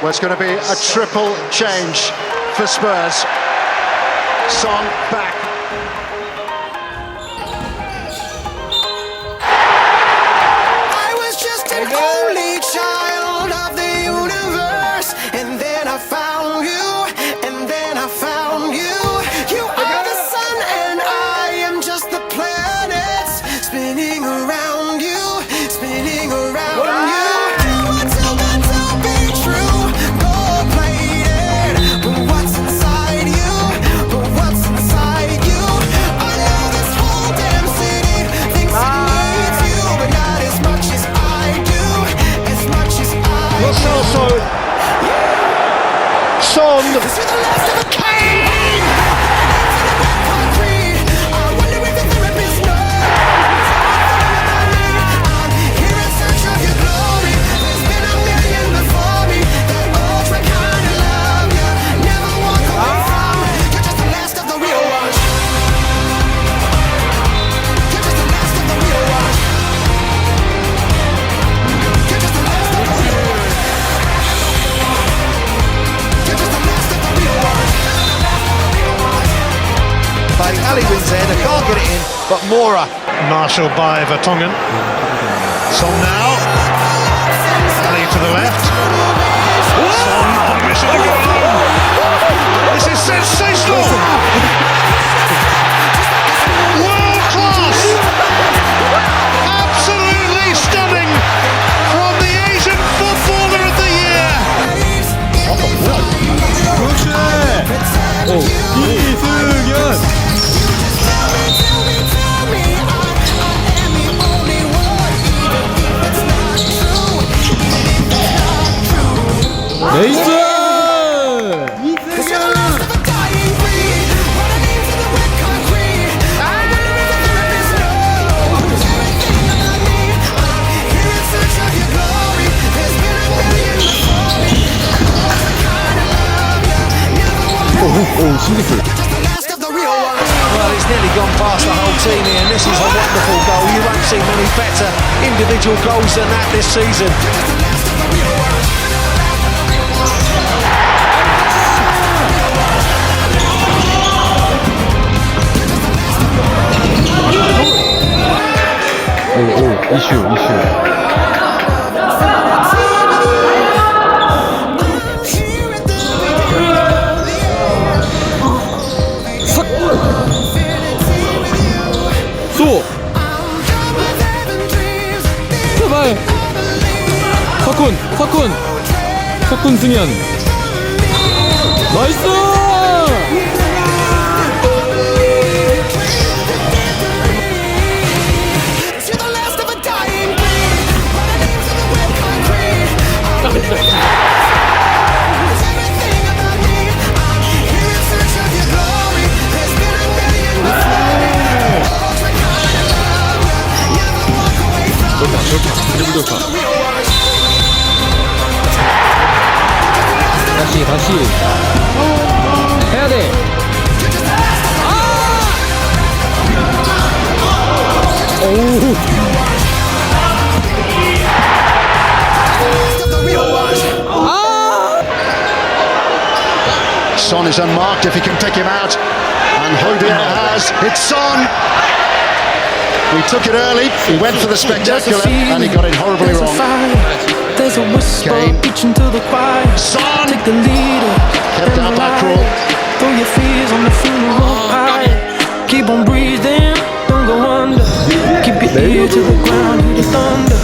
Well, it's going to be a triple change for Spurs. Son back. I was just an only child of the universe, and then I found you, and then I found you. You are the sun, and I am just the planets spinning around you, spinning around you. Too good to be true, gold-plated. But what's inside you? But what's inside you? I know this whole damn city thinks it needs you, but not as much as I do, as much as I do. also Son. This is the last of a kind. I wonder if the therapist knows. I'm here in search of your glory. There's been a million before me that ultra kind of love you never walk away from. You're just the last of the real ones. You're just the last of the real ones. You're just the last of the real ones. You're just the last of the real ones. Ali wins there, they can't get it in, but Mora. Marshall by Vertonghen. Son now. Ali to the left. Son on a mission to go alone. This is sensational. World class. Absolutely stunning from the Asian Footballer of the Year. Tell 이승현. me, I am the only one, even if it's not true, even if it's not true. 네이스! Cause you're the last of a dying breed, running into the red concrete. I wonder if the therapist knows everything about me. I'm here in search of your glory. There's been a million before me. I kinda love you, never walk away. You're just the last of the real ones. Well, it's nearly gone past the whole team here, and this is a wonderful goal. You won't see many better individual goals than that this season. You're just the last of the real ones. 이슈. 쏘! 제발! 석훈 승현. 나이스! You're the last of a dying breed, running into the red concrete. There's everything about me. I'm here in search of your glory. There's been a million before me. Ultra kind of love you never walk away from. You're just the last of the real ones. 다시. 해야 돼. 오우. Last of the real ones. Son is unmarked if he can pick him out. And Hodier has. It's Son. He took it early. He went for the spectacular and he got it horribly wrong. There's a whisper Kane. reaching to the choir. Son Take the leader. kept out by Crawl. Throw your fears on the funeral pyre. Keep on breathing, don't go under. Keep your ear to the ground, hear the thunder.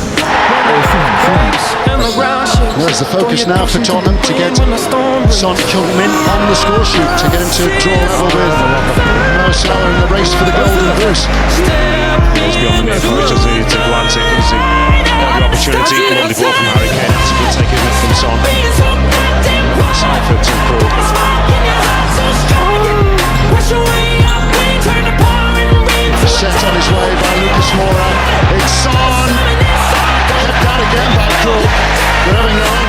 And the ground shakes. Where's the focus now for Tottenham to get Son Heung-min on the score sheet to get him to draw level with Mo Salah in the race for the Golden Goose. Goes beyond the net for Richards to glance it. Can see the opportunity. Lovely ball from Harry Kane. That's a good take in from Son. Seifert to Crawl. Set on his way by Lucas Moura. It's Son. Kept out again by Crawl. They're having their own